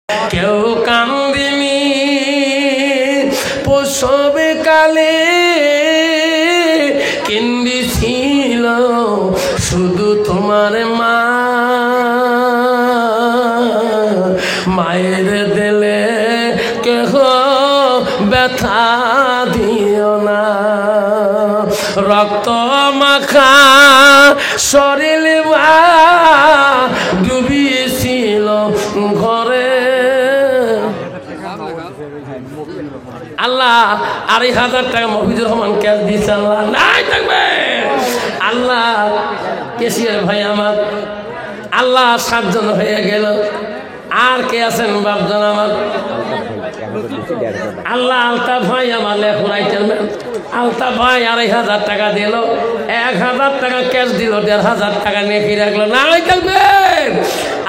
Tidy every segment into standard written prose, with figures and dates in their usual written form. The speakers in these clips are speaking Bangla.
কেউ কান্দিনি প্রসব কালে, কেন্দিছিল শুধু তোমার মা। মায়ের দিলে কেহ ব্যথা দিও না, রক্ত মাখা শরীর ডুবিয়েছিল ঘরে। আল্লাহ ২,৫০০ টাকা মফিজুর রহমান ক্যাশ দিয়েছে। আল্লাহ নাই থাকবে। আল্লাহ কেসিয়ার ভাই আমার, আল্লাহ ৭ জন হয়ে গেল। আর কে আছেন বাপজন আমার? আল্লাহ আলতাফ ভাই আমার লেখুন আইটেলম্যান। আলতাফ ভাই ২,৫০০ টাকা দিল, ১,০০০ টাকা ক্যাশ দিল, ১,৫০০ টাকা নেকি রাখলো। নাই থাকবে।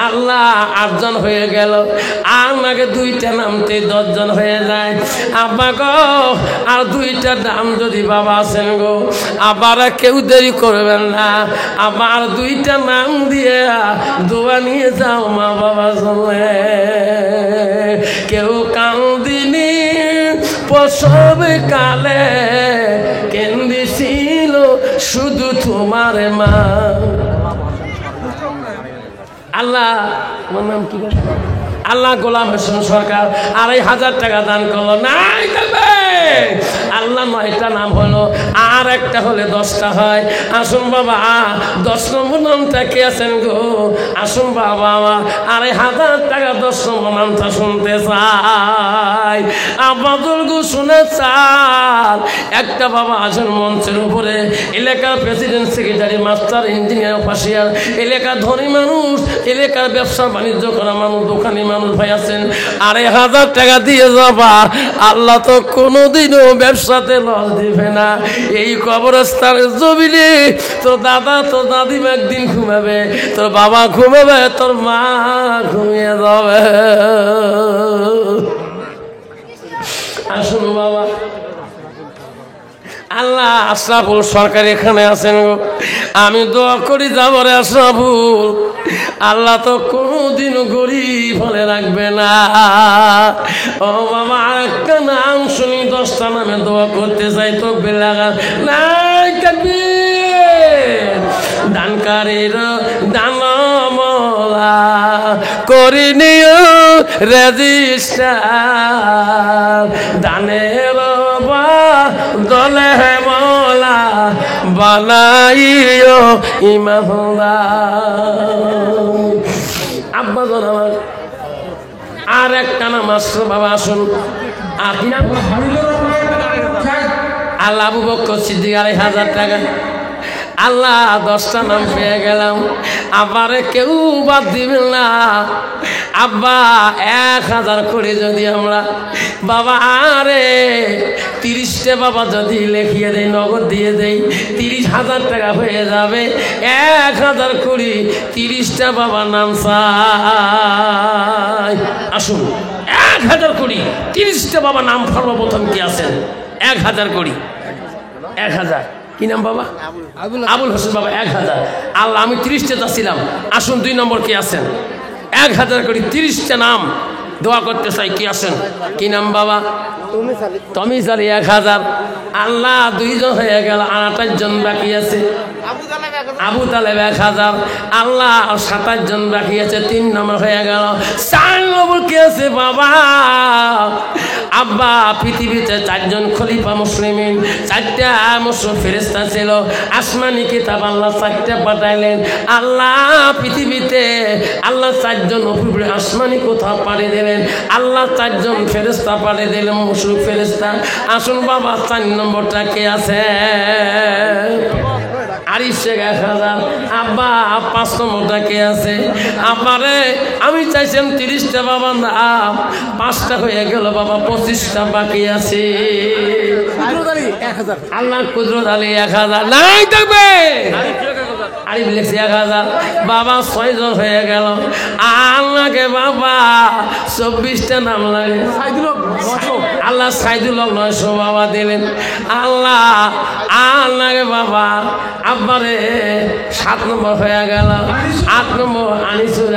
আল্লাহ ৮ জন হয়ে গেল। আর নাকি 2টা নামতে 10 জন হয়ে যায়। আব্বা গো আর 2টা নাম যদি বাবা আছেন গো, আবার কেউ দেরি করবেন না, আবার 2টা নাম দিয়ে দোয়া নিয়ে যাও মা বাবা জমে। কেউ কান্দিনি প্রসব কালে, কেন্দিছিল শুধু তোমার মা। আল্লাহ আমার নাম কি? আল্লাহ গোলাম হোসেন সরকার ২,৫০০ টাকা দান করলো। নাই থাকবে। আল্লাহ ৯টা নাম হলো, আর একটা হলে 10টা হয়। আসুন বাবা 10 নম্বর নামটা কে আছেন গো? আসুন বাবা আমার ২,৫০০ টাকা 10 নম্বর নামটা শুনতে চাই। আব্বাদুল গো শুনে চাল। একটা বাবা আছেন মঞ্চের উপরে, এলাকার president, secretary, master, engineer, official, এলাকার ধনী মানুষ, এলাকার ব্যবসা বাণিজ্য করা মানুষ, দোকানি মানুষ ভাই আছেন। ২,৫০০ টাকা দিয়ে যাবা, আল্লাহ তো কোনোদিনও ব্যবসাতে লস দিবে না। এই কবরস্থানের জমিনে তোর দাদা তোর দাদিমা একদিন ঘুমাবে, তোর বাবা ঘুমাবে, তোর মা ঘুমিয়ে যাবে। আসুন বাবা। আল্লাহ আশরাফুল সরকার এখানে আছেন গো, আমি দোয়া করি যাবরে আশরাফুল, আল্লাহ তো কোনোদিনও গরিব হলে রাখবে না। ও বাবা একটা নাম শুনি 10টা নামে দোয়া করতে চাই তো বেলাগা নাই থাকবে। দানকারীর দানমলা করি নিও রেজিস্টার, দানের দলে মৌলা বানাইও ইমামদার। আব্বা জন আমার আর একটা নাম আসছে বাবা। আসুন আল্লাহ আবু বকর সিদ্দিক ২,৫০০ টাকা। আল্লাহ 10টা নাম পেয়ে গেলাম, আবার কেউ বাদ দিবেন না। আব্বা ১,০০০ করে যদি আমরা বাবা আরে 30টা বাবা যদি লিখিয়ে দেই, নগদ দিয়ে দেই, 30,০০০ টাকা হয়ে যাবে। ১,০০০ করে 30টা বাবা নাম চাই। আসুন ১,০০০ করে 30টা বাবা নাম সর্বপ্রথম কি আছেন? ১,০০০ করে ১,০০০ কি নাম বাবা? আবুল হোসেন বাবা ১,০০০। আল্লাহ আমি 30টা চাচ্ছিলাম। আসুন 2 নম্বর কি আছেন? ১,০০০ করে 30টা নাম দোয়া করতে চাই। কি আছেন? কি নাম বাবা? তমিজ আলী ১,০০০। আল্লাহ 2 জন হয়ে গেল, 28 জন বাকি আছে। আবু তালেব ১,০০০। আল্লাহ 27 জন বাকি আছে, 3 নম্বর হয়ে গেল। 4 নম্বর কি আছে বাবা? আব্বা পৃথিবীতে 4 জন খলিফা মুসলিমিন, 4টা মুসলিম ফেরেশতা ছিল। আসমানি কিতাব আল্লাহ 4টা পাঠাইলেন। আল্লাহ পৃথিবীতে আল্লাহ 4 জন উপরে আসমানি কোথাও পাঠিয়ে দিলেন। আল্লাহ 4 জন ফেরেশতা পাঠিয়ে দিলেন, মুসলিম ফেরেশতা। আসুন বাবা 4 নম্বরটা কে আছে? আরিশে ১,০০০। আব্বা 5 নম্বরটা কে আছে? আব্বারে আমি চাইছিলাম 30টা বাবা নাম, 5টা হয়ে গেল বাবা, 25টা বাকি আছে। আল্লাহ কুদরত আলী ১,০০০। নাই থাকবে। আরিফ লিখছে ১,০০০। বাবা 6 জন হয়ে গেল। আল্লাহকে বাবা 24টা নাম লাগে। আল্লাহ সাইদুল 900 বাবা দিলেন। আল্লাহ আল্লাহকে বাবা আব্বারে 7 নম্বর হয়ে গেল। 8 নম্বর আনিসুর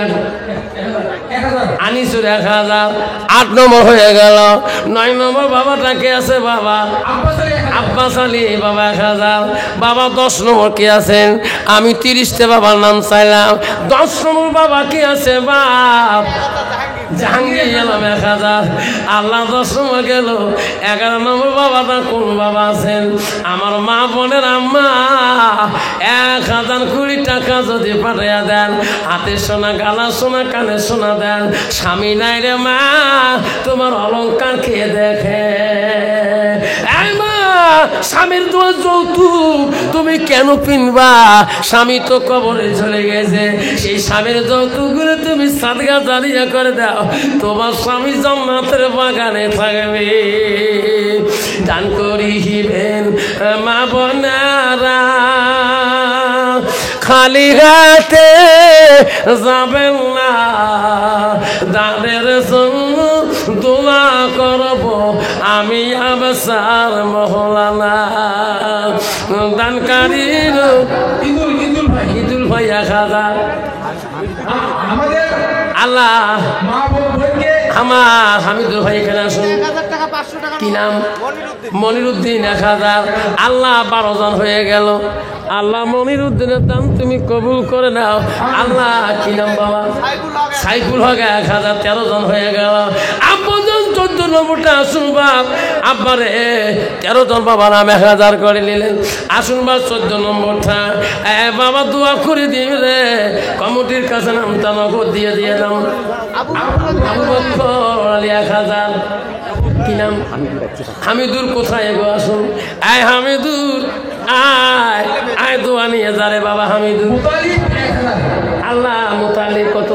আনিসুর 1000, 8 নম্বর হয়ে গেল। 9 নম্বর বাবাটা কে আছে বাবা? আব্বাস আলী বাবা 1000। বাবা 10 নম্বর কে আছেন? আমি 30টা বাবার নাম চাইলাম। 10 নম্বর বাবা কে আছে বাপ? জাহাঙ্গীর গেলাম 1000। আল্লাহ 10 নম্বর গেল। 11 নম্বর বাবাটা কোন বাবা আছেন? আমার মা বোনের আম্মা 1020 টাকা যদি পাঠাইয়া দেন, হাতে সোনা, গালা সোনা, কানে সোনা দেন, স্বামী নাই রে মা, তোমার অলংকার খেয়ে দেখে। স্বামীর তোমার যৌতুক তুমি কেন কিনবা? স্বামী তো কবরে চলে গেছে, সেই স্বামীর যৌতুকগুলো তুমি সাদগা জারিয়া করে দাও, তোমার স্বামী জান্নাতের বাগানে থাকবে। দান করিবেন মা বোনেরা, খালি হাতে যাবেন না, দানের জন্য দোয়া করব আমি আবসার মহলানা। দানকারীর ঈদুল ভাই 1000। আল্লাহ আমার হামিদুল ভাই এখানে আসুন। কি নাম? মনিরুদ্দিন 1000। আল্লাহ 12 জন হয়ে গেল। আল্লাহ মনিরুদ্দিনের দান তুমি কবুল করে নাও। আল্লাহ কি নাম বাবা? সাইফুল হক 1000। 13 জন হয়ে গেল। আপনজন 14 নম্বরটা আসুন বাপ। আব্বারে 13 জন বাবা নাম 1000 করে নিলেন। আসুন বা 14 নম্বরটা বাবা দোয়া করে দিবে রে, কমিটির কাছে নামটা নগদ দিয়ে দিয়ে দাও। আবু বকর আলী 1000। কি নাম? হামিদুর কোথায় গো? আসুন। আয় হামিদুর, আয় আয় দোয়া নিয়ে যারে বাবা হামিদুর। আল্লাহ মুতালিব কত?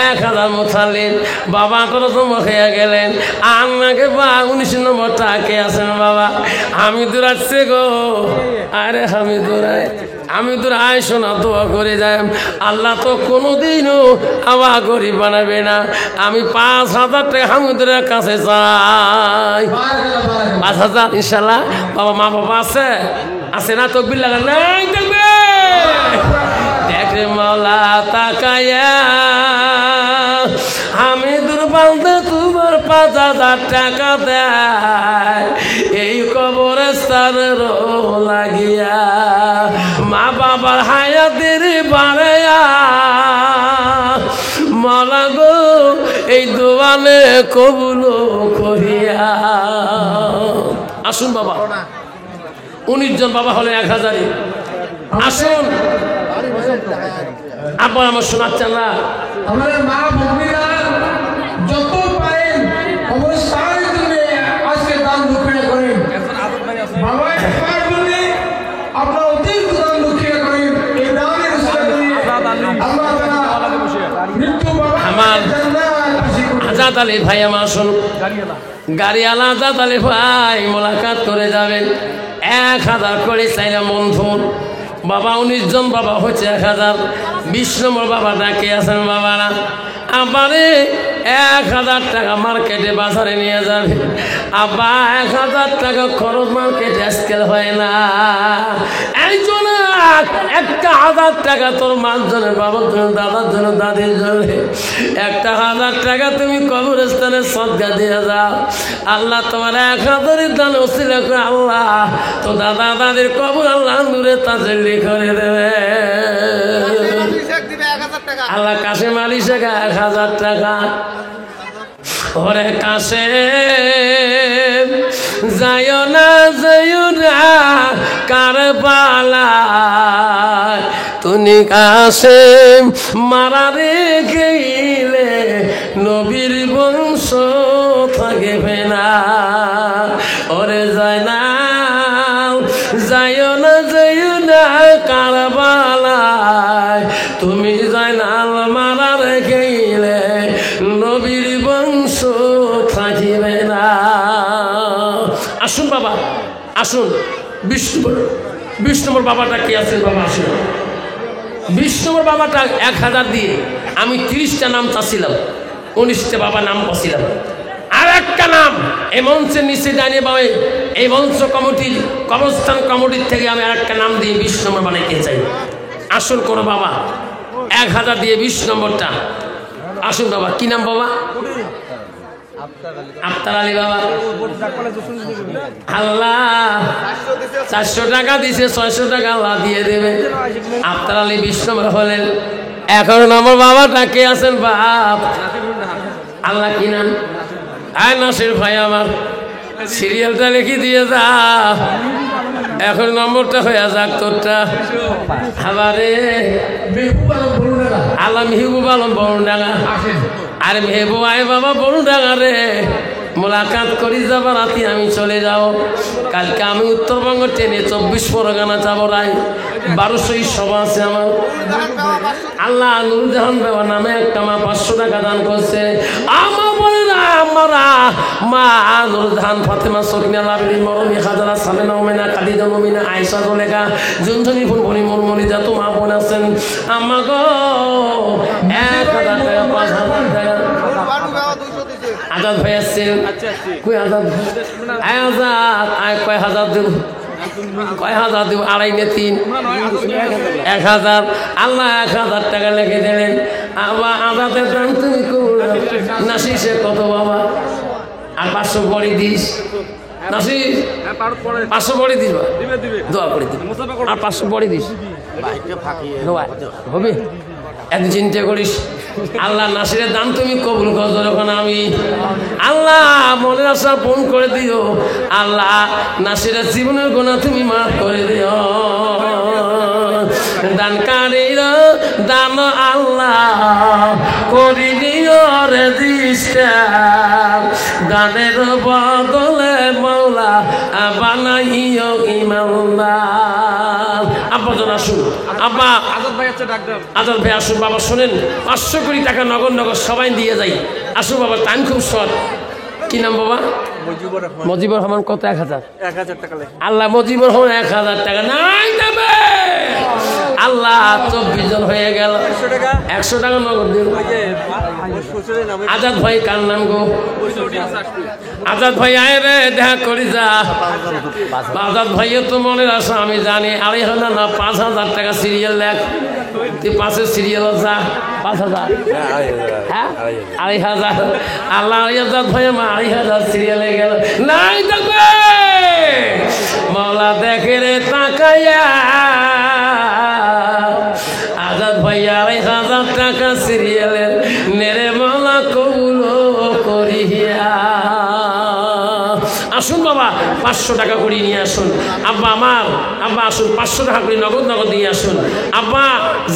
1000 মুতালিব বাবা 18 নম্বর হয়ে গেলেন। আমাকে বা 19 নম্বরটা কে আছেন বাবা? হামিদুর আসছে গো। আরে হামিদুর আয়, হামিদুর আয় শোনা, দোয়া করে যায়। আল্লাহ তো কোনোদিনও আবার গরিব বানাবে না। আমি 5000 টাকা হামিদুরের কাছে চাই। 5000 ইনশাল্লাহ। বাবা মা বাবা আছে? আছে না? তকবির লাগান নাই? দেখবে দেখে মাওলা তাকায়া হামিদুর বান্দা তোমার 5000 টাকা দেয় এই কবরস্থানের লাগিয়া, মা বাবার হায়াতের বাড়াইয়া। মালা গো এই দোয়ালে কবুল করিয়া। আসুন বাবা, 19 জন বাবা হলে 1000। আসুন আব্বা আমার শোনাচ্ছেন না? আমাদের মা ভগ্নীরা যত পারেন অবশ্যই তুমি আজকে দান দক্ষিণা করেন। বাবা একবার বলে আপনার অতিরিক্ত দান দক্ষিণা করেন। এই দানের আল্লাহ তাআলা মৃত্যু বাবা আমার আজাদ আলী ভাই আমার আসুন। গাড়িওয়ালা আজাদ আলী ভাই মোলাকাত করে যাবেন। 1000 করে চাইলাম বন্ধুর বাবা। 19 জন বাবা হচ্ছে 1000। 20 নম্বর বাবা ডাকে আছেন বাবারা। আবারে 1000 টাকা মার্কেটে বাজারে নিয়ে যাবে। আব্বা 1000 টাকা খরচ মার্কেটে আজকাল হয় না। একজন একটা 1000 টাকা তোর মার জন্য, বাবার জন্য, দাদার জন্য, দাদির জন্য 1000 টাকা তুমি কবরস্থানে সদকা দিয়ে যাও। আল্লাহ তোমার 1000 দান ওসিলা করে আল্লাহ তো দাদা দাদির কবর আল্লাহ নূরে তাজেল্লি করে দেবে। আল্লাহ কাশেম আলী শেখ 1000 টাকা। ওরে কাশে যায় না কারবালা, তুমি কাশে মারা রেখেইলে নবীর বংশ থাকবে না। ওরে যায় না কারবালায়, তুমি যায় না মারা রেখেইলে নবীর বংশ থাকিবে না। আসুন বাবা আসুন। 20 নম্বর বাবাটা কে আছেন বাবা? আসুন। 20 নম্বর বাবাটা 1000 দিয়ে আমি 30টা নাম চাচ্ছিলাম, 19টা বাবা নাম পাচ্ছিলাম। আর একটা নাম এই মঞ্চের নিচে জানিয়ে বাবা, এই মঞ্চ কমিটির কবরস্থান কমিটির থেকে আমি আর একটা নাম দিয়ে 20 নম্বর বানাইতে চাই। আসুন করো বাবা 1000 দিয়ে 20 নম্বরটা আসুন বাবা, কি নাম বাবা? আফতার আলী বাবা। আল্লাহ 400 টাকা দিছে, 600 টাকা আল্লাহ দিয়ে দেবে। আফতার আলী 20 নম্বর হলেন। 11 নম্বর বাবাটা কে আছেন বাপ? আল্লাহ কি নাম? আয় নাসির ভাই আমার সিরিয়ালটা লিখে দিয়ে যা, এখন নম্বরটা হয়ে যাক তোরটা। আবারে আল্লাহ মেহবুব আলম বরুণডাঙ্গা। আরে মেহবুব আয় বাবা বরুণডাঙ্গা রে, মোলাকাত করি যাবার রাতে আমি চলে যাও। কালকে আমি উত্তরবঙ্গ ট্রেনে 24 পরগনা যাবো। রায় 1200 সভা আছে আমার। আল্লাহ নুরজাহান বাবা নামে একটা মা 500 টাকা দান করছে। আমার বলে না আমরা মা নুরজাহান ফাতেমা সকিনা লাভলি মরমি হাজারা সালেনা ওমেনা কাদিজা মমিনা আয়েশা জলেখা জুনজনি ফুলবনি মরমনি যত মা বোন আছেন আমাগো 1000 টাকা 5000 টাকা আজাদ ভাই আসছেন। কই আজাদ? আজাদ আয় কয় হাজার দেব? কয় হাজার দেব? 2.5 না 3? 1000। আল্লাহ 1000 টাকা লিখে দিলেন। আবার আজাদের দাম তুমি নাসি সে কত বাবা? আর 500 পরে দিস নাসি, 500 পরে দিস বা দোয়া করে দিস, আর 500 পরে দিস হবে। এত চিন্তা করিস। আল্লাহ নাসিরের দাম তুমি কবুল করো। যখন আমি আল্লাহ মনের আশা ফোন করে দিও। আল্লাহ নাসিরের জীবনের গুনাহ তুমি মাফ করে দিও। দানকারীর দান আল্লাহ করি দিও রে ডিস্টার্ব, দানের বদলে মৌলা বানাইও ইমানদার। আব্বা জন আসুন, আব্বা আজাদ ভাই আসুন বাবা। শোনেন 500 কোটি টাকা নগদ নগদ সবাই দিয়ে যাই। আসুন বাবা, টাইম খুব শর্ট। কি নাম বাবা? মজিবুর রহমান। কত? 1000 টাকা। আল্লাহ মজিবুর রহমান 1000 টাকা নাই দেবে। আল্লাহ 24 জন হয়ে গেল। 100 টাকা নগদ দিন। আজাদ ভাই কার নাম গো? আজাদ ভাই আয় রে, দেখা করি যা। আজাদ ভাইও তো মনের আশা আমি জানি। 2,500 না 5,000 টাকা সিরিয়াল লেখ। তুই 5-এর সিরিয়াল যা 5,000। হ্যাঁ 2,500। আল্লাহ আজাদ ভাই আমার 2,500 সিরিয়ালে গেল। নাই দেখবে মৌলা দেখে রে তাকাইয়া। আজাদ ভাইয়া 2,500 টাকা সিরিয়ালের নেরে মৌলা কবুল করিয়া। আসুন বাবা 500 টাকা করে নিয়ে আসুন। আব্বা আমার, আব্বা আসুন 500 টাকা করে নগদ নগদ নিয়ে আসুন। আব্বা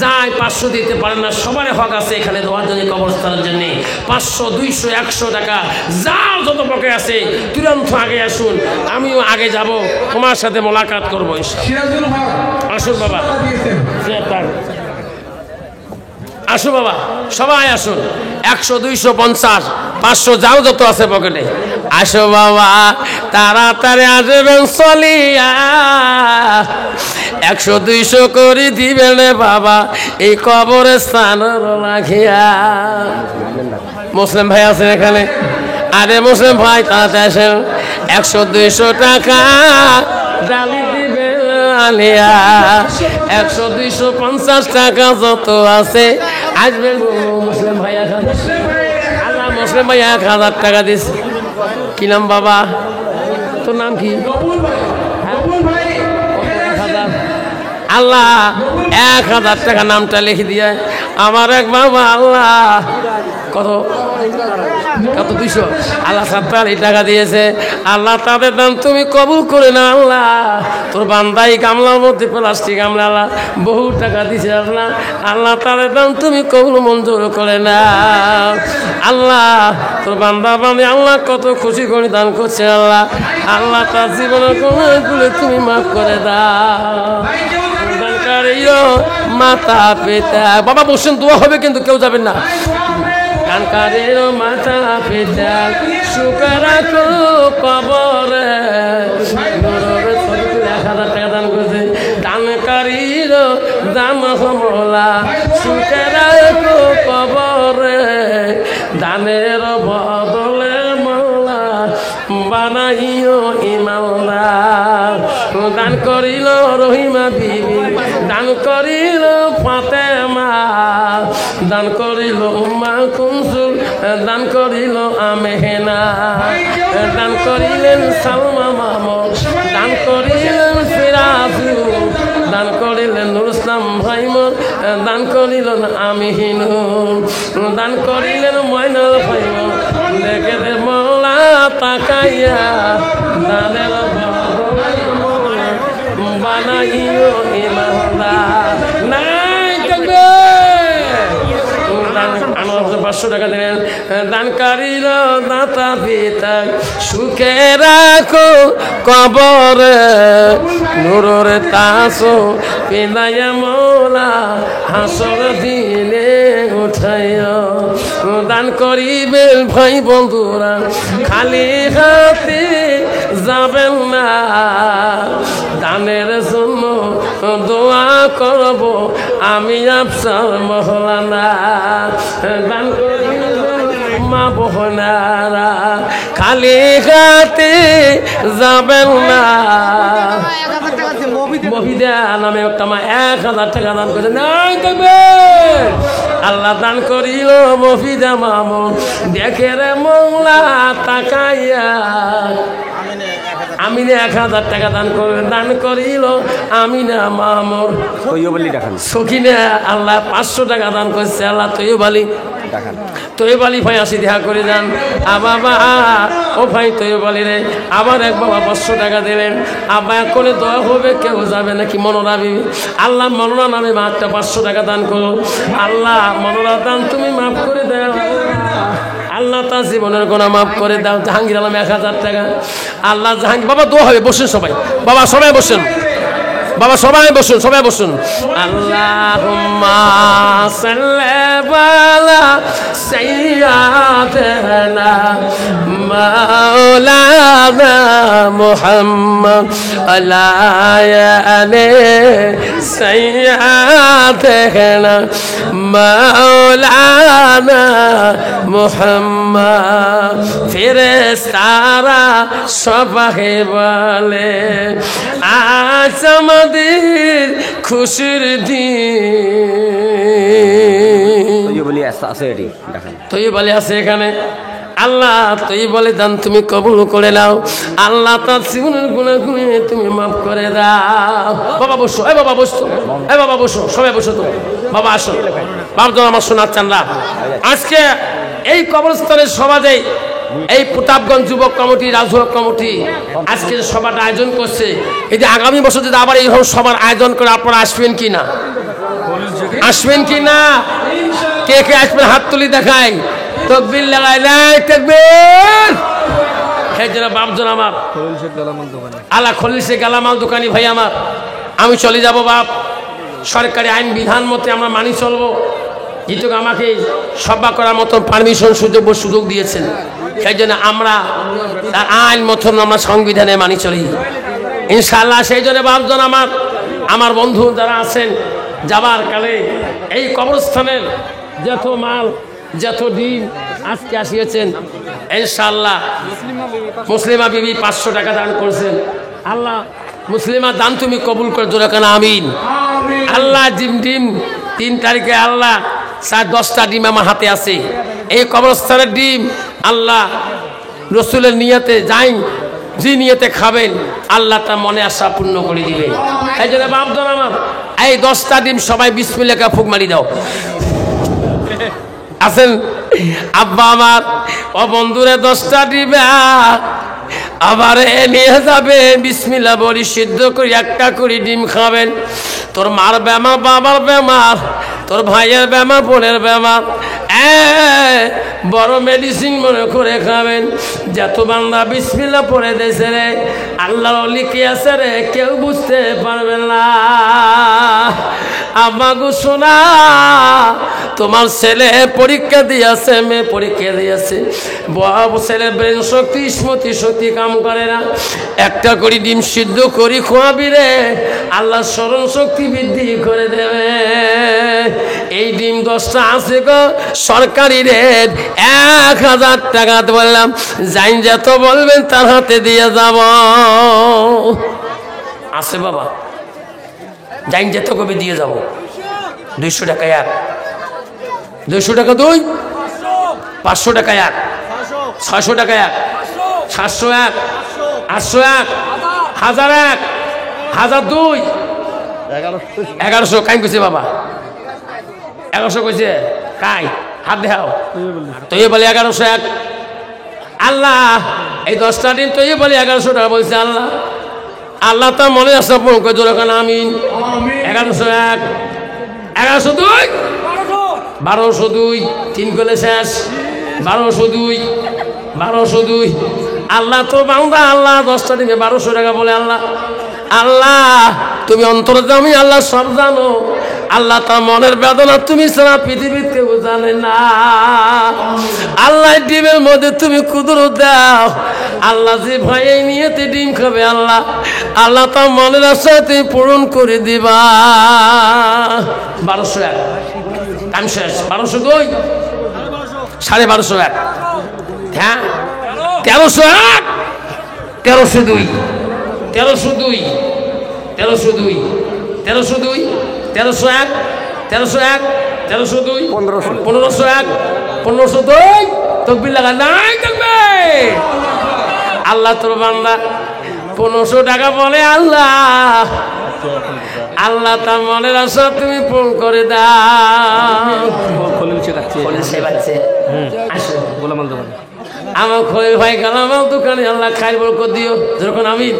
যাই 500 দিতে পারেন না, সবার হক আছে এখানে দেওয়ার জন্য, কবরস্থানের জন্য। 500, 200, 100 টাকা যার যত পকে আছে তুরন্ত আগে আসুন। আমিও আগে যাব, তোমার সাথে মোলাকাত করবো। আসুন বাবা, আসুন বাবা সবাই আসুন। 100, 200, 50, 500 যাও যত আছে পকেটে। আসো বাবা তাড়াতাড়ি আসবেন চলিয়া। 100, 200 করে দিবেন রে বাবা এই কবরে স্থান রাখিয়া। মুসলিম ভাই আছেন এখানে? আরে মুসলিম ভাই তাড়াতাড়ি আসেন। 100, 200 টাকা ডালি দিবেন আলিয়া। 100, 200, 50 টাকা যত আছে আসবেন মুসলিম ভাই। আল্লাহ মুসলিম ভাই 1000 টাকা দিস। কি নাম বাবা? তোর নাম কি? আল্লাহ 1000 টাকা নামটা লিখে দিয়ে আমার এক বাবা। আল্লাহ কত কত? 200। আল্লাহ 70 টাকা দিয়েছে। আল্লাহ তাদের দাম তুমি কবুল করে না। আল্লাহ তোর বান্দাই গামলার মধ্যে প্লাস্টিক গামলা আল্লাহ বহু টাকা দিছে। আল্লাহ আল্লাহ তাদের দাম তুমি কবুল মঞ্জুর করে না। আল্লাহ তোর বান্দা বান্দে আল্লাহ কত খুশি করে দান করছে। আল্লাহ আল্লাহ তার জীবনের গুলো তুমি মাফ করে দাও। মাতা পিতা বাবা বসেন, দোয়া হবে কিন্তু কেউ যাবেন না। কানকারের মাতা পিতা সুখ রাখো কবরে। 1000 টাকা দান করছে। দানকারীর দাম মৌলা সুখ রাখো কবরে। দানের বদলে মৌলা বানাইও ইমানদার। দান করিল রহিমা বিবি, দান করিল ফাতেমা, দান করিল উম্মা কুলসুম, দান করিল আমেনা, দান করিলেন সালমা মামুন, দান করিলেন সিরাজু, দান করিলেন নুর ইসলাম ভাইমন, দান করিলেন আমিহিনুর, দান করিলেন ময়নাল ভাইমন। দেখে দে মৌলা তাকাইয়া দানের বানাইও ইমানদার। নাই থাকবে 500 টাকা দিলেন। দান করিল দাতা পিতা, সুখে রাখো কবরে, নূরের তাসো পিনায়া মৌলা হাসর দিলে উঠাইও। দান করিবেন ভাই বন্ধুরা, খালি হাতে যাবেন না, দানের জন্য দোয়া করব আমি আফসার মহলানা। দান করিবেন মা বোনারা, খালি হাতে যাবেন না। মহিদা নামে একটা মা 1000 টাকা দান করে নাই দেবে। আল্লাহ দান করিল মফিদা মামুন, দেখে রে মৌলা তাকাইয়া আমিনে 1000 টাকা দান করে দান করিল আমিনা মামুন। সখিনে আল্লাহ 500 টাকা দান করছে। আল্লাহ তৈব আলী ভাই আসি দেখা করে যান। বাবা ও ভাই তৈব আলী রে, আবার এক বাবা 500 টাকা দেবেন। আবার করে দোয়া হবে, কেউ যাবে নাকি মনোরা বিবি। আল্লাহ মনোরা নামে মাত্র 500 টাকা দান করো। আল্লাহ মনোরা দান তুমি মাফ করে দাও। আল্লাহ তার জীবনের গোনা মাফ করে দাও। জাহাঙ্গীর আলম 1000 টাকা। আল্লাহ জাহাঙ্গীর বাবা দোয়া হবে, বসেন সবাই, বাবা সবাই বসেন, বাবা সবাই বসুন, সবাই বসুন। আল্লাহুম্মা সাল্লি আলা সাইয়্যিদিনা মাওলানা মুহাম্মদ আলা আলি সাইয়্যিদিনা মাওলানা মুহাম্মদ। ফেরেশতারা সবাই বলে আজ আমাদের খুশির দিন। তৈব আলী আছে এখানে। আল্লাহ তৈব আলী দান তুমি কবুল করে নাও। আল্লাহ তার জীবনের গুনাহগুলো তুমি মাফ করে দাও। বাবা বসো, এ বাবা বসো, এ বাবা বসো, সবাই বসো তো। বাবা আসো, বাবজন আমার শোনার চান্দা। আজকে এই কবরস্থানের সমাজে এই প্রতাপগঞ্জ যুবক কমিটি, রাজুয়া কমিটি আজকে সভাটা আয়োজন করছে। এই যে আগামী বছর যদি আবার এই সভার আয়োজন করে আপনারা আসবেন কি না? আসবেন কি না? কে কে আসবেন হাত তুলি দেখাই। তকবীর লাগাই নাই, তকবীর। এই যারা বাপজন আমার আল্লাহ খলিল শেখ গালামাল দোকানি ভাই আমার, আমি চলে যাব বাপ। সরকারি আইন বিধান মতে আমরা মানি চলবো। যেহেতু আমাকে সভা করার মতো পারমিশন সুযোগ দিয়েছেন, সেই জন্য আমরা তার আইন মতন আমরা সংবিধানে মানি চলি ইনশাআল্লাহ। সেই জন্য বাপজন আমার বন্ধু যারা আছেন, যাবার কালে এই কবরস্থানের যত মাল যত দিন আজকে আসিয়েছেন ইনশাআল্লাহ। মুসলিমা বিবি 500 টাকা দান করছেন। আল্লাহ মুসলিমা দান তুমি কবুল করে জোরে কেন আমিন। আল্লাহ ডিম 3 তারিখে আল্লাহ 10টা ডিম আমার হাতে আছে। এই কবরস্থানের ডিম আল্লাহ রসুলের নিয়তে যাই, যে নিয়তে খাবেন আল্লাহ তার মনে আশা পূর্ণ করে দিবেন। এই জন্য বাপজন আমার এই 10টা ডিম সবাই বিসমিল্লাহ কা ফুক মারি দাও। আছেন আব্বা আমার ও বন্ধুরে 10টা দিবে, আবার নিয়ে যাবে বিসমিল্লাহ বলি সিদ্ধ করে একটা করে ডিম খাবেন। তোর মার বেমার, বাবার বেমার, তোর ভাইয়ের বেমার, বোনের বেমার, বড় মেডিসিন মনে করে খাবেন। যত বান্দা বিসমিল্লাহ পড়ে দিয়েছে রে, আল্লাহর ওলি কি আছে রে, কেউ বুঝতে পারবে না। আম্মা গো শোনা, তোমার ছেলে পরীক্ষা দিয়েছে, মেয়ে পরীক্ষা দিয়েছে, বড় ছেলে ব্রেন শক্তি স্মৃতি শক্তি কাম করে না। একটা করে ডিম সিদ্ধ করি খোয়াবি রে, আল্লাহ স্মরণ শক্তি বৃদ্ধি করে দেবে। এই ডিম 10টা আছে গো, সরকারি রেট 1000 টাকা বললাম। যাই যত বলবেন তার হাতে দিয়ে যাব। আছে বাবা, যাই যেত কবে দিয়ে যাব। 200 টাকা এক 200 টাকা 2, 500 টাকা 1, 600 টাকা 1, 700 1, 800 1, 1000 1, 1000 2, 1100 কাই কইছে বাবা 1100 কইছে কাই হাত দেখাও তো এ বলে 1101 আল্লাহ এই 10টা দিন তো এ বলে 1100 টাকা বলছে আল্লাহ আল্লাহ তো মনে আছে পূরণ করে জোরে কান আমিন 1101 1102 1202 3 গলে শেষ 1202 1202 আল্লাহ তো বান্দা আল্লাহ 10টা দিনে 1200 টাকা বলে আল্লাহ আল্লাহ তুমি অন্তর্যামী আল্লাহ সব জানো আল্লাহ তার মনের বেদনা তুমি ছাড়া পৃথিবীর কেউ জানে না আল্লাহ ডিমের মধ্যে তুমি কুদরত দাও আল্লাহ যে ভাই এই নিয়েতে ডিম খাবে আল্লাহ আল্লাহ তার মনের আশা তুমি পূরণ করে দিবা 1201 কাম শেষ 1202 1250 হ্যাঁ 1301 1302 1302 1302 1302 1301 1301 1302 1501 1502 তকবীর লাগা নাই থাকবে আল্লাহ তোর বান্দা 1500 টাকা বলে আল্লাহ আল্লাহ তার মনের আশা তুমি পূরণ করে দাও আমার খলিল ভাই গেলাম দোকানে আল্লাহ খাই বরকত দিও যখন আমিন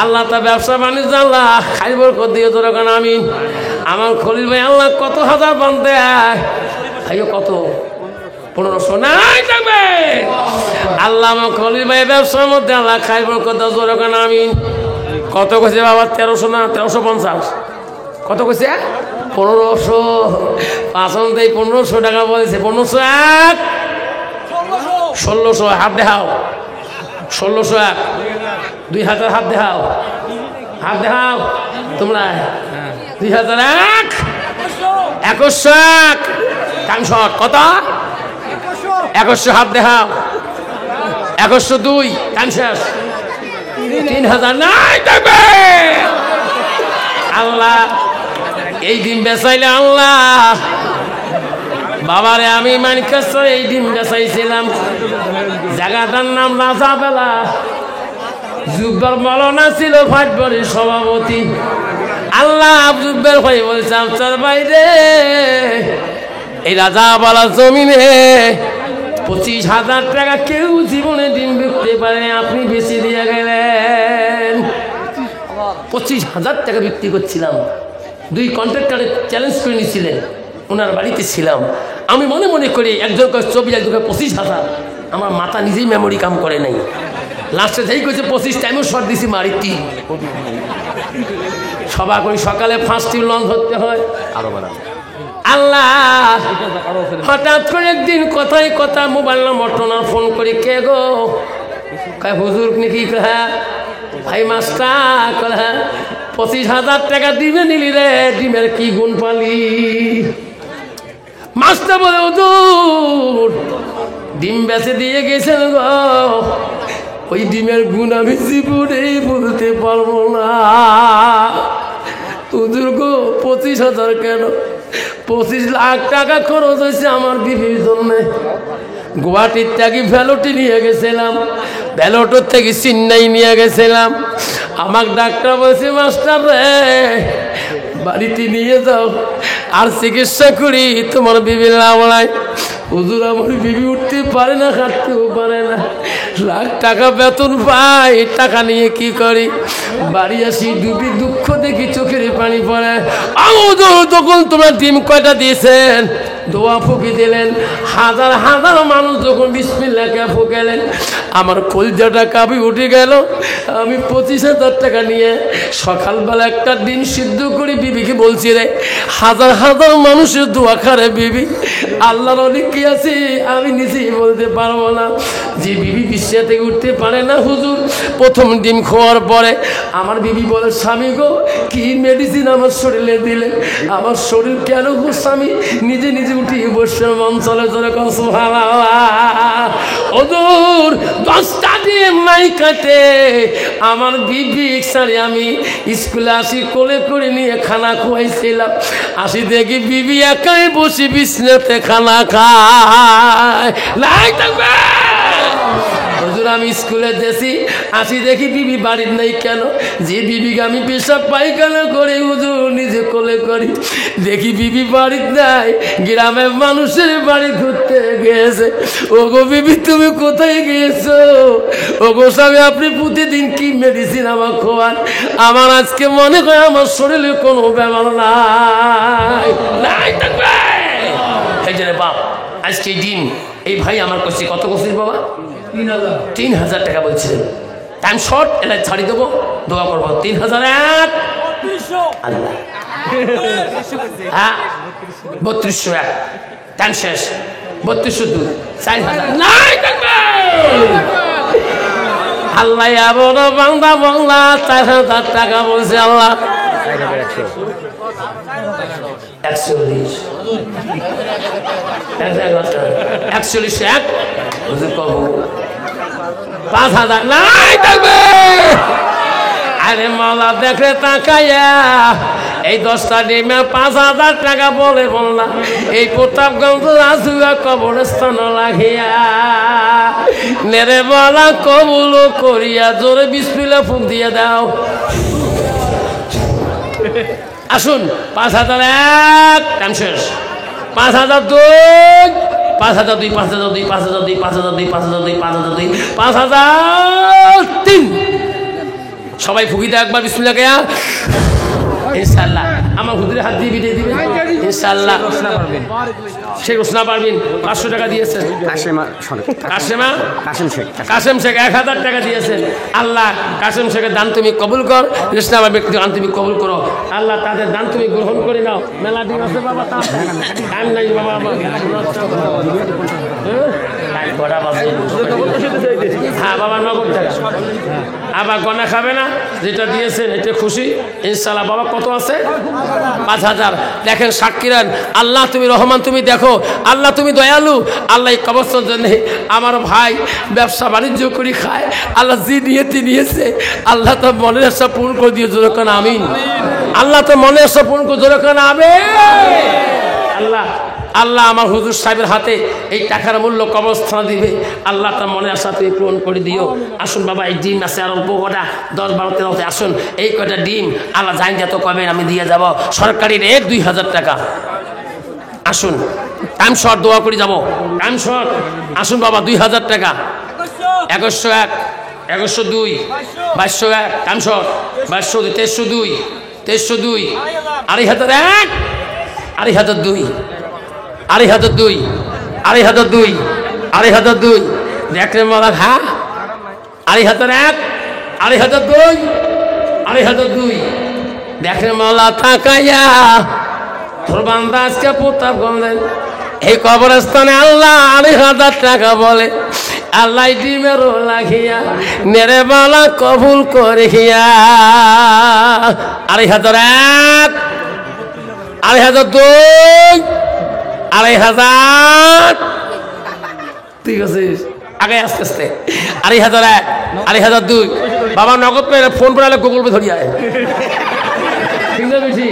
আল্লাহ তার ব্যবসা বাণিজ্য আল্লাহ খাই বরকত দিও যখন আমিন আমার খলিল ভাই আল্লাহ কত হাজার বান্ধে আইও কত 1500 নাই থাকবে আল্লাহ আমার খলিল ভাই ব্যবসার মধ্যে আল্লাহ খাই বরকত দাও যখন আমিন কত কইছে বাবা 1300 না 1350 কত কইছে 1500 পাঁচন্তে 1500 টাকা বলেছে 1501 1600 হাত দেখাও 1601 2000 হাত দেখাও তোমরা 2001 2101 কাম শট কত 2100 হাত দেখাও 2102 কাম শেষ 3000 নাই থাকবে আল্লাহ এই দিন বেচাইলে আল্লাহ বাবারে আমি মানিকাছ এই ডিম বেচাইছিলাম জায়গাটার নাম রাজাবেলা জুব্বার মৌলানা ছিল ফাটবরের সভাপতি আল্লাহ জুব্বের ভাই বলছে আপনার বাইরে এই রাজাবেলা জমিনে 25,000 টাকা কেউ জীবনে ডিম বিকতে পারে আপনি বেশি দিয়ে গেলেন 25,000 টাকা বিক্রি করছিলাম 2 কন্ট্রাক্টরে চ্যালেঞ্জ করে নিয়েছিলেন ওনার বাড়িতে ছিলাম আমি মনে মনে করি একজন 24 একজন 25,000 আমার মাথা নিজেই মেমোরি কাম করে নাই লাস্টে যেই কইছে 25 টাইমও শর্ট দিছি মারিতি সভা করি সকালে 5টি লঞ্চ ধরতে হয় আল্লাহ হঠাৎ করে একদিন কথায় কথা মোবাইল নম্বর টোনা ফোন করি কে গো কয় হুজুর নাকি ভাই মাস্টার কয় 25,000 টাকা দিবে নিলি রে ডিমের কি গুণ পালি মাস্টার বলে হুজুর ডিম বেচে দিয়ে গেছেন গো ওই ডিমের গুণ আমি জীবনেই বলতে পারবো না হুজুর গো 25,000 কেন 25 লাখ টাকা খরচ হয়েছে আমার বিবির জন্য গুয়াহাটির থেকে ভ্যালোটি নিয়ে গেছিলাম ভ্যালোটোর থেকে চেন্নাই নিয়ে গেছিলাম আমার ডাক্তার বলছে মাস্টার রে বাড়িতে নিয়ে যাও আর চিকিৎসা করি তোমার বিবির লামড়ায় হুজুর আমার বিবি উঠতে পারে না হাঁটতেও পারে না লাখ টাকা বেতন পাই টাকা নিয়ে কি করি বাড়ি আসি ডুবি দুঃখ দেখি চোখের পানি পড়ে তখন তোমরা ডিম কয়টা দিয়েছেন দোয়া ফুঁকি দিলেন হাজার হাজার মানুষ যখন বিসমিল্লাহকে ফুঁকেলেন আমার কলজাটা কাঁপি উঠে গেল আমি 25,000 টাকা নিয়ে সকালবেলা একটা ডিম সিদ্ধ করে বিবিকে বলছি রে হাজার হাজার মানুষের দোয়া খারে বিবি আল্লাহর অনেক কি আছে আমি নিজেই বলতে পারবো না যে বিবি বিশ্বা থেকে উঠতে পারে না হুজুর প্রথম ডিম খাওয়ার পরে আমার বিবি বলে স্বামী গো কি মেডিসিন আমার শরীরে দিলে আমার শরীর কেন গো স্বামী নিজে নিজে উঠে বসে মন চলে চলে হুজুর 10টা ডিম নাই কাটে আমার বিবি সারি আমি স্কুলে আসি কোলে করে নিয়ে খানা খুয়াইছিলাম আসি দেখি বিবি একাই বসে বিছনাতে খানা খায় নাই থাকবে হুজুর আমি স্কুলে দেখি আসি দেখি বিবি বাড়ির নেই কেন যে বিবিকে আমি পেশাব পায়খানা করে হুজুর নিজে কোলে করি দেখি বিবি বাড়ির নাই গ্রামের মানুষের বাড়ি ঘুরতে গিয়েছে ওগো বিবি তুমি কোথায় গিয়েছো ওগো স্বামী আপনি প্রতিদিন কি মেডিসিন আমার খোয়ান আমার আজকে মনে হয় আমার শরীরে কোনো ব্যাপার নাই নাই থাকবে এই যে বাপ আজকে দিন এই ভাই আমার কাছে কত করছিস বাবা 3000 টাকা বলছিলেন টাইম শর্ট এটা ছাড়ি দেবো দোয়া করবো 3001 আল্লাহ হ্যাঁ 3201 টাইম শেষ 3202 4000 নাই থাকবে আল্লাহ আবার বাংলা বাংলা 4000 টাকা বলছে আল্লাহ 41 5000 নাই থাকবে আরে মাওলা দেখে তাকাইয়া এই 10টা ডিমে 5000 টাকা বলে বললাম এই প্রতাপগঞ্জ রাজুয়া কবরস্থান লাগিয়া নেরে মাওলা কবুল করিয়া জোরে বিসমিল্লাহ ফুঁক দিয়ে দাও আসুন 5001 টাইম শেষ 5002 5002 5002 5002 5002 5002 5002 5003 সবাই ফুকিতে একবার বিসমিল্লাহ গায়া ইনশাআল্লাহ আমার হুজুরের হাত দিয়ে বিদায় দিবেন ইনশাআল্লাহ শেখ হোসনা পারবেন 500 টাকা দিয়েছেন কাসেম শেখ 1000 টাকা দিয়েছেন আল্লাহ কাসেম শেখের দান তুমি কবুল কর হোসনা ব্যক্তি দান তুমি কবুল করো আল্লাহ তাদের দান তুমি গ্রহণ করে নাও মেলা দিন আছে বাবা টাইম নাই বাবা হ্যাঁ বাবা নগদ টাকা আবার গনা খাবে না যেটা দিয়েছেন এটা খুশি ইনশাআল্লাহ বাবা কত আছে 5000 দেখেন সাক্ষীরান আল্লাহ তুমি রহমান তুমি দেখো আল্লাহ তুমি দয়ালু আল্লাহ এই কবরস্থানের জন্য আমার ভাই ব্যবসা বাণিজ্য করে খায় আল্লাহ যে নিয়তি নিয়েছে আল্লাহ তো মনের আশা পূরণ করে দিয়ে জোরে কান আমিন আল্লাহ তো মনের আশা পূরণ করে জোরে কান আমিন আল্লাহ আল্লাহ আমার হুজুর সাহেবের হাতে এই টাকার মূল্য কবরস্থান দিবে আল্লাহ তার মনে আশা তুমি পূরণ করে দিও আসুন বাবা এই ডিম আছে আর অল্প কটা 10 12 13 আসুন এই কটা ডিম আল্লাহ জান যত কবে আমি দিয়ে যাব সরকারি রেট 2000 টাকা আসুন টাইম শর্ট দোয়া করে যাব টাইম শর্ট আসুন বাবা 2000 টাকা 2101 2102 2201 টাইম শর্ট 2202 2302 2001 2002 2002 2002 2002 দেখলে মারা হ্যাঁ 2001 2002 2002 দেখলে মালা তাকাইয়া তোর বান্দা আজকে প্রতাপগঞ্জের এই কবরস্থানে আল্লাহ 2000 টাকা বলে আল্লাহ ডিমেরও লাগিয়া নেরে বালা কবুল করিয়া 2001 2002 2000 ঠিক আছে আগে আস্তে আস্তে 2001 2002 বাবা নগদ পে ফোন করে গুগল পে ধরিয়া ঠিক না বেশি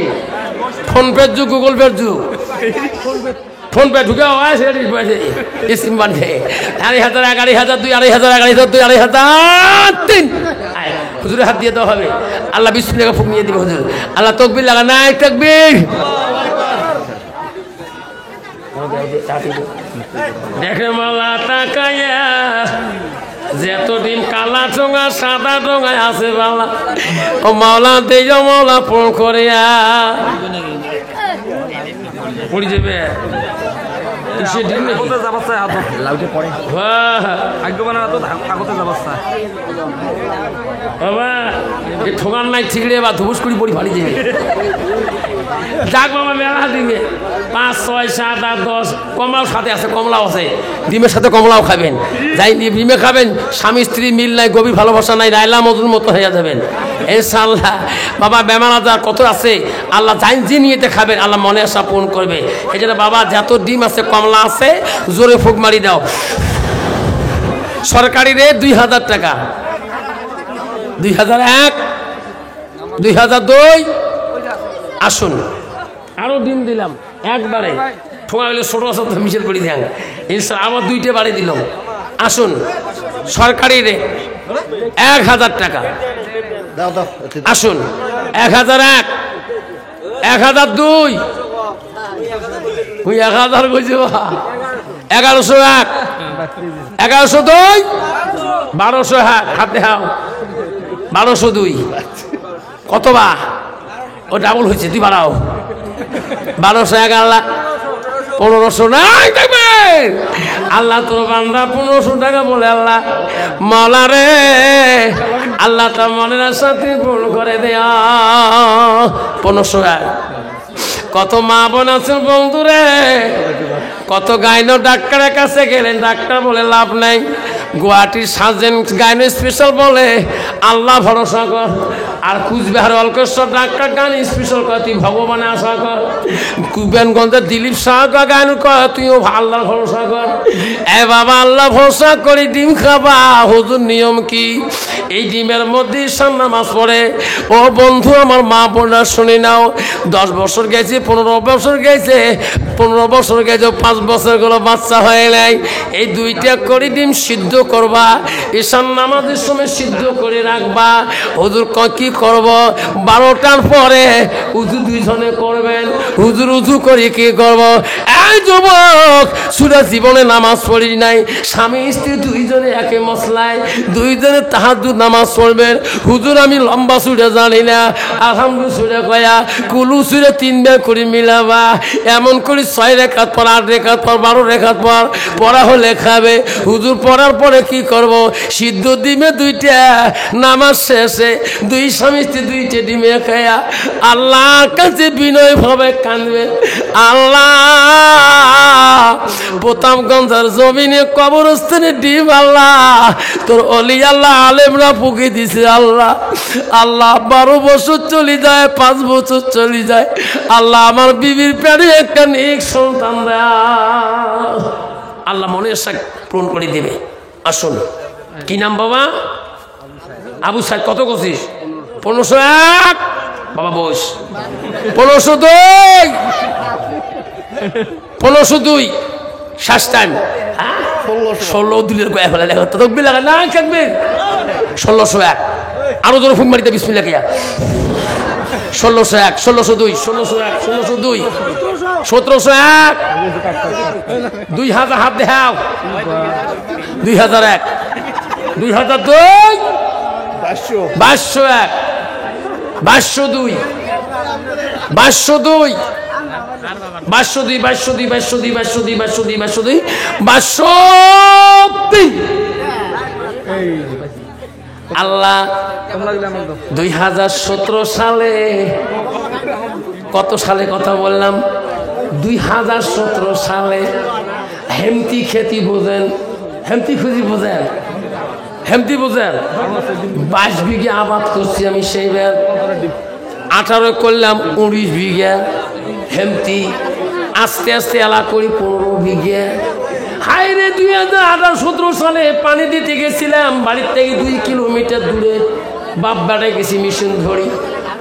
ফোন পে যুগ গুগল পে যুগ ফোন পে ঢুকে স্কিম বান্ধে 2001 2002 2001 2002 2003 হুজুরের হাত দিয়ে দেওয়া হবে আল্লাহ বিসমিল্লাহ ফুক নিয়ে দিবে হুজুর আল্লাহ তাকবীর লাগা নাই তাকবীর দেখে মালা তাকাইয়া যতদিন কালা চোঙা সাদা ডোঙায় আছে বালা ও মাওলা দেই মাওলা ফোন করিয়া পড়ে যাবে বাবা ঠোকান নাই ঠিকরে বা ধুবুস করি পড়ি ফাড়ি যাবে যাক বাবা মেলা দিবে 5 6 7 8 10 কমলাও সাথে আছে কমলাও আছে ডিমের সাথে কমলাও খাবেন যাই ডিমে খাবেন স্বামী স্ত্রী মিল নাই গভীর ভালোবাসা নাই লাইলা মজনুর মতো হয়ে যাবেন ইনশাআল্লাহ বাবা বেমার আজার কত আছে আল্লাহ জান যে নিয়েতে খাবেন আল্লাহ মনে আশা পূরণ করবে এই জন্য বাবা যত ডিম আছে কমলা আছে জোরে ফুক মারি দাও সরকারি রেট 2000 টাকা, 2001, 2002। আসুন আরো ডিম দিলাম একবারে, ঠোঙা হলে ছোট ছোট মিছিল করে দেন, আবার 2টে বাড়ি দিলাম। আসুন সরকারি রেট 1000 টাকা। আসুন 1001, 1002, 1000 কইছে 1101, 1102, 1201, হাতে হাও 1202। কত বা ও ডাবল হয়েছে, তুই বাড়াও 1201। আল্লাহ 1500 নাই দেখবেন, আল্লাহ তোর বান্দা 1500 টাকা বলে, আল্লাহ মাওলা রে আল্লাহ তার মনের আশা তুই পূর্ণ করে দেয়া 1500। কত মা বোন আছে বন্ধুরে, কত গাইনো ডাক্তারের কাছে গেলেন, ডাক্তার বলে লাভ নাই, গুয়াহাটির সার্জেন গাইনো স্পেশাল বলে আল্লাহ ভরসা কর, আর কুচবিহার অলকেশ্বর ডাক্তার গান স্পেশাল কর তুই ভগবানে আশা কর, কুবেনগঞ্জের দিলীপ শাহ গান কর তুইও আল্লাহর ভরসা কর। এ বাবা আল্লাহ ভরসা করি ডিম খাবা, হুজুর নিয়ম কি? এই ডিমের মধ্যে ঈশান নামাজ পড়ে। ও বন্ধু আমার মা বোনরা শুনে নাও, 10 বছর গেছে, 15 বছর গেছে, 15 বছর গেছে, 5 বছর গুলো বাচ্চা হয়ে নাই, এই 2টা করে ডিম সিদ্ধ করবা, ঈশান নামাজের সময় সিদ্ধ করে রাখবা। হুজুর কি করব? 12টার পরে উজু 2জনে করবেন। হুজুর উজু করে কি করব? এই যুবক সুরা জীবনে নামাজ পড়ি নাই, স্বামী স্ত্রী 2জনে একে মশলায় 2জনে তাহাজ্জুদ নামাজ পড়বেন। হুজুর আমি লম্বা সুরে জানি না, আলহামদুলিল্লাহ সুরে কয়া কুলু সুরে 3 বার করে মিলাবা, এমন করে 6 রাকাত পর, 8 রাকাত পর, 12 রাকাত পর পড়া হলে খাবে। হুজুর পড়ার পরে কি করব? সিদ্ধ ডিমে 2টা, নামাজ শেষে 2 স্বামী স্ত্রী 2টে ডিমে খায়া আল্লাহর কাছে বিনয় ভাবে কাঁদবে, আল্লাহ বোতামগঞ্জের জমিনে কবরস্থানে ডিম আল্লাহ তোর অলি আল্লাহ আলেমরা পুকে দিছে, আল্লাহ আল্লাহ 12 বছর চলে যায়, 5 বছর চলে যায়, আল্লাহ আমার বিবির পেটে একটা নেক সন্তান দেয়া, আল্লাহ মনে আশা পূরণ করে দিবে। আসুন কি নাম বাবা? আবু সাইদ। কত করছিস? 1501। বাবা বস 1502, 1502 শেষ টাইম। 16 দিলের কয়ে ফেলে দেখো তো লাগা না থাকবে 1601। আরো জোরে ফুক মারিতে বিসমিল্লাহ কিয়া 1601, 1602, 1601, 1602, 1701, 2000 হাত দেখাও 2001, 2002, 2201, 2202, 2202, 2202, 2202, 2202, 2202, 2202। আল্লাহ 2017 সালে, কত সালে কথা বললাম? 2017 সালে হেমতি খেতি বোঝেন? হেমতি খুঁজি বোঝেন? হেমতি বোঝেন? 22 বিঘা আবাদ করছি আমি সেইবার, 18 করলাম 19 বিঘা হেমতি, আস্তে আস্তে এলা করি 15 বিঘা। হাই রে 2018-17 সালে পানি দিতে গেছিলাম বাড়ির থেকে 2 কিলোমিটার দূরে, বাপ বেড়ায় গেছি মেশিন ধরি,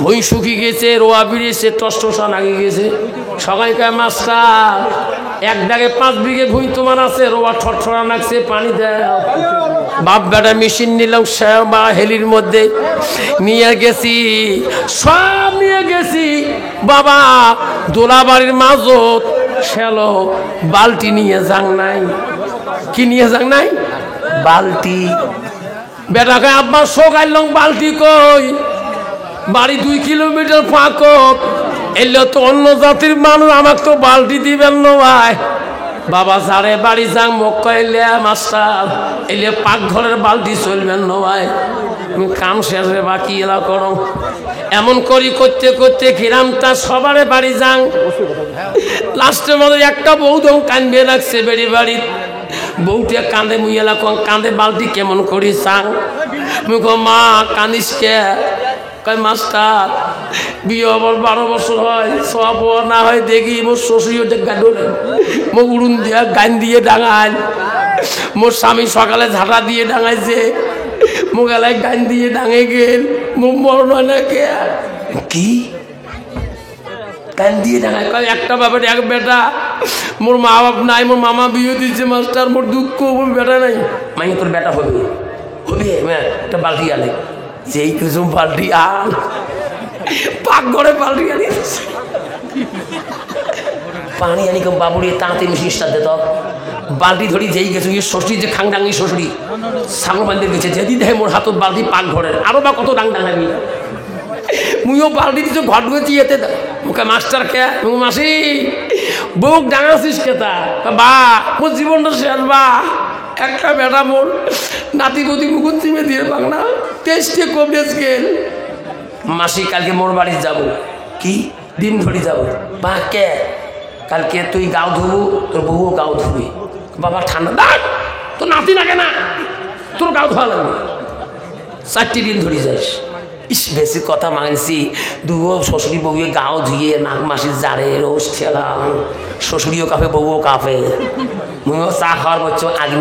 ভুঁই শুকিয়ে গেছে, রোয়া বেরিয়েছে, টসটসা লাগে গেছে। সবাইকার মাস্টার 1 দাগে 5 বিঘে ভুঁই তোমার আছে, রোয়া ঠটছড়া লাগছে, পানি দেয়। বাপ বেটা মেশিন নিলাম বা হেলির মধ্যে নিয়ে গেছি, সব নিয়ে গেছি। বাবা দোলাবাড়ির মাজত শেলো বালতি নিয়ে যাং নাই। কি নিয়ে যাং নাই? বালতি। বেটা কয় আব্বা সকাইল বালতি কই? বাড়ি 2 কিলোমিটার ফাঁকত, এলে তো অন্য জাতির মানুষ, আমাকে তো বালতি দিবেন না ভাই। বাবা সারে বাড়ি যাং, মোক কইলে মাস্টার এলে পাকঘরের বালতি চলবেন না ভাই, কাম শেষে বাকি এলা করো। এমন করি করতে করতে গ্রামটা সবারে বাড়ি যাং। লাস্টের মধ্যে একটা বউ দম কান্দে রাখছে বেড়ি বাড়ি, বউটা কাঁদে, মুই এলা কাঁদে বালতি কেমন করি চাং। মুখ মা কানিস কে? কয় মাস্টার বিয়ে আবার 12 বছর হয়, সব না হয় দেখি মোর শ্বশুর গান মোক উড়ুন দিয়া গান দিয়ে ডাঙাল মোর স্বামী সকালে ঝাঁটা দিয়ে ডাঙাইছে, মোগালায় গান দিয়ে ডাঙে গেল, মোর মরণ হয় না কে কি গান দিয়ে ডাঙায় কয় একটা বাপের এক বেটা, মোর মা বাপ নাই, মোর মামা বিয়ে দিচ্ছে মাস্টার, মোর দুঃখ, মোর বেটা নাই। মাই তোর বেটা হবে হবে, একটা বালতি আনে, যেই কিছু বালতি আন পাক ঘরে বালতি আনি পানি আনি কেউ বাবুড়ি তাঁতে মিশিসটা দে তো বালতি ধরি যেই গেছে শ্বশুরি যে খাংডাঙ্গি শ্বশুরি সাগর বান্ধে গেছে যেদি দেখে মোর হাতত বালতি পাক ঘরের আরো বা কত ডাং ডাঙাবি মুইও বালতি দিচ্ছ ঘর ঢুকেছি এতে মুখে মাস্টার কে মাসি বুক ডাঙাছিস কেতা বা মোর জীবনটা শেষ বা একটা বেটা মোর নাতি গতি মুকুট চিমে দিয়ে বাংলা টেস্টে কমরেজ গেল। মাসি কালকে মোর বাড়ি যাব, কি দিন ধরে যাব বা কে কালকে তুই গাও ধুবু, তোর বউও গাও ধুবি। বাবা ঠান্ডা দাঁড় তোর নাতি না কেনা, তোর গাও ধোয়া লাগবে, 4টি দিন ধরে যাইস। ইস বেশি কথা মানছি, দুও শ্বশুরি বউয়ে গাও ধুয়ে নাক মাসির জারে রোজ খেলাম, শ্বশুরিও কাঁপে বউও কাঁপে, মুইও চা খাওয়ার করছো আগে